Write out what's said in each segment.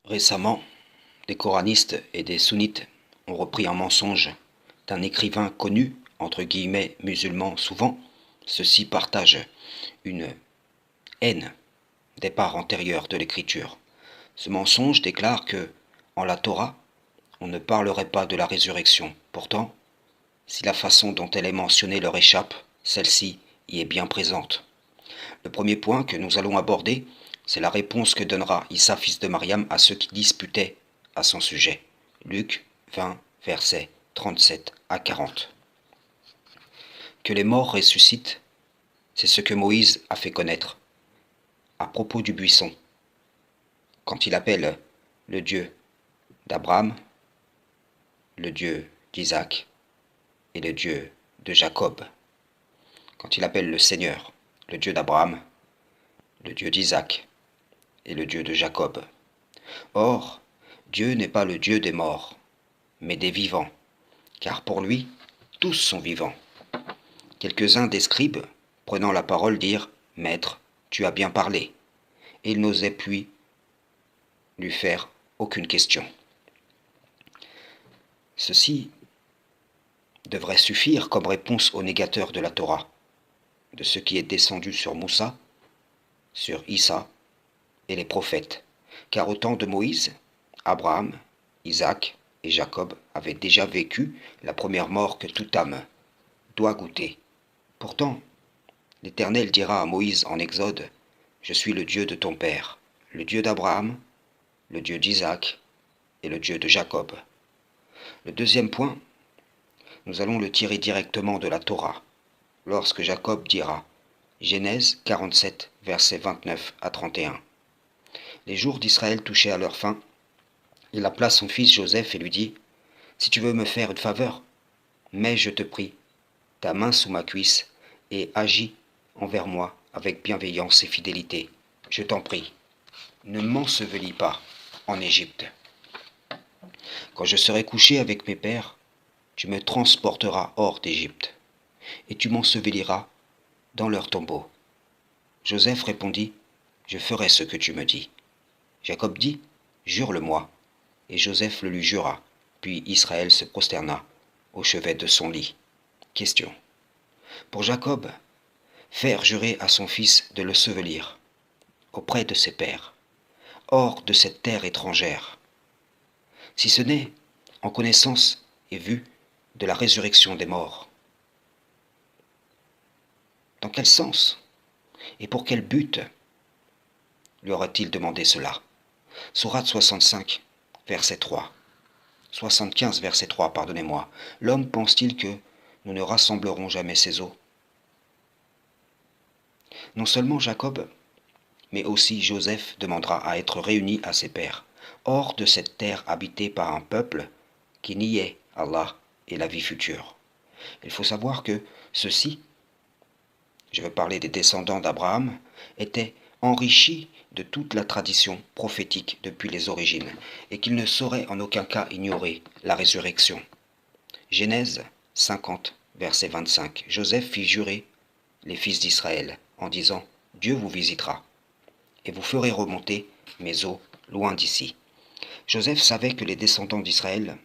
Récemment, des coranistes et des sunnites ont repris un mensonge d'un écrivain connu, entre guillemets musulman souvent. Ceux-ci partagent une haine des parts antérieures de l'écriture. Ce mensonge déclare que, en la Torah, on ne parlerait pas de la résurrection. Pourtant, si la façon dont elle est mentionnée leur échappe, celle-ci y est bien présente. Le premier point que nous allons aborder, c'est la réponse que donnera Issa, fils de Mariam, à ceux qui disputaient à son sujet. Luc 20, versets 37 à 40. Que les morts ressuscitent, c'est ce que Moïse a fait connaître à propos du buisson, quand il appelle le Dieu d'Abraham, le Dieu d'Isaac et le Dieu de Jacob. Quand il appelle le Seigneur, le Dieu d'Abraham, le Dieu d'Isaac et le Dieu de Jacob. Or, Dieu n'est pas le Dieu des morts, mais des vivants, car pour lui, tous sont vivants. Quelques-uns des scribes, prenant la parole, dirent « Maître, tu as bien parlé », et ils n'osaient puis lui faire aucune question. Ceci devrait suffire comme réponse aux négateurs de la Torah, de ce qui est descendu sur Moussa, sur Issa et les prophètes, car au temps de Moïse, Abraham, Isaac et Jacob avaient déjà vécu la première mort que toute âme doit goûter. Pourtant, l'Éternel dira à Moïse en Exode, « Je suis le Dieu de ton père, le Dieu d'Abraham, le Dieu d'Isaac et le Dieu de Jacob. » Le deuxième point, nous allons le tirer directement de la Torah, lorsque Jacob dira, Genèse 47, versets 29 à 31. Les jours d'Israël touchaient à leur fin. Il appela son fils Joseph et lui dit, « Si tu veux me faire une faveur, mets, je te prie, ta main sous ma cuisse et agis envers moi avec bienveillance et fidélité. Je t'en prie, ne m'ensevelis pas en Égypte. Quand je serai couché avec mes pères, tu me transporteras hors d'Égypte, et tu m'enseveliras dans leur tombeau. » Joseph répondit, « Je ferai ce que tu me dis. » Jacob dit, « Jure-le-moi. » Et Joseph le lui jura. Puis Israël se prosterna au chevet de son lit. Question. Pour Jacob, faire jurer à son fils de le sevelir auprès de ses pères, hors de cette terre étrangère, si ce n'est en connaissance et vue de la résurrection des morts. Dans quel sens et pour quel but lui aura-t-il demandé cela? Sourate 65, verset 3. 75, verset 3, pardonnez-moi. L'homme pense-t-il que nous ne rassemblerons jamais ses os? Non seulement Jacob, mais aussi Joseph demandera à être réuni à ses pères, hors de cette terre habitée par un peuple qui niait Allah et la vie future. Il faut savoir que ceux-ci, je veux parler des descendants d'Abraham, étaient enrichis de toute la tradition prophétique depuis les origines, et qu'ils ne sauraient en aucun cas ignorer la résurrection. Genèse 50, verset 25. Joseph fit jurer les fils d'Israël en disant « Dieu vous visitera, et vous ferez remonter mes eaux loin d'ici. » Joseph savait que les descendants d'Israël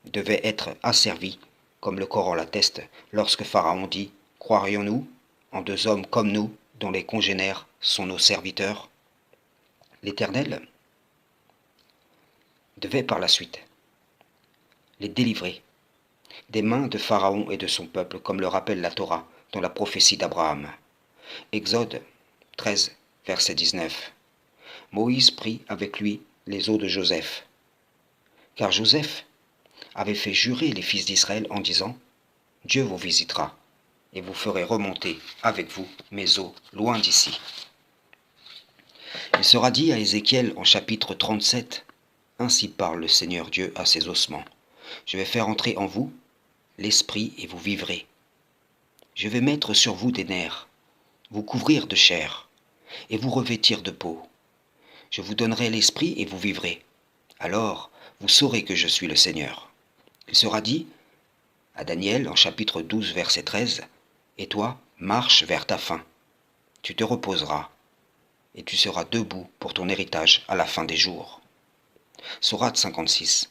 devaient être asservis, comme le Coran l'atteste, lorsque Pharaon dit « Croirions-nous en deux hommes comme nous, dont les congénères sont nos serviteurs ?» L'Éternel devait par la suite les délivrer des mains de Pharaon et de son peuple, comme le rappelle la Torah dans la prophétie d'Abraham. Exode 13, verset 19. Moïse prit avec lui les os de Joseph, car Joseph avait fait jurer les fils d'Israël en disant « Dieu vous visitera, et vous ferez remonter avec vous mes os loin d'ici. » Il sera dit à Ézéchiel en chapitre 37, « Ainsi parle le Seigneur Dieu à ses ossements. Je vais faire entrer en vous l'esprit et vous vivrez. Je vais mettre sur vous des nerfs, vous couvrir de chair, et vous revêtir de peau. Je vous donnerai l'esprit et vous vivrez. Alors vous saurez que je suis le Seigneur. » Il sera dit à Daniel en chapitre 12, verset 13, « Et toi, marche vers ta fin. Tu te reposeras, et tu seras debout pour ton héritage à la fin des jours. » Sourate 56,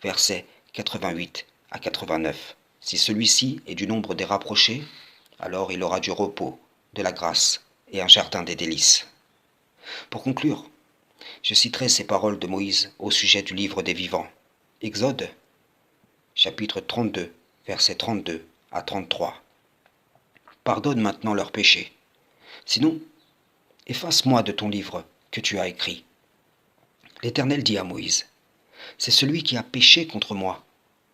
versets 88 à 89. Si celui-ci est du nombre des rapprochés, alors il aura du repos, de la grâce et un jardin des délices. Pour conclure, je citerai ces paroles de Moïse au sujet du livre des vivants. Exode, chapitre 32, versets 32 à 33. Pardonne maintenant leurs péchés. Sinon, efface-moi de ton livre que tu as écrit. L'Éternel dit à Moïse, c'est celui qui a péché contre moi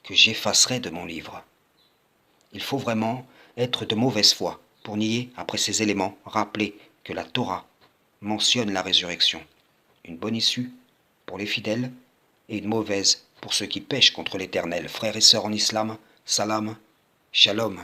que j'effacerai de mon livre. Il faut vraiment être de mauvaise foi pour nier, après ces éléments, rappeler que la Torah mentionne la résurrection. Une bonne issue pour les fidèles et une mauvaise pour ceux qui pêchent contre l'Éternel. Frères et sœurs en islam, salam, shalom.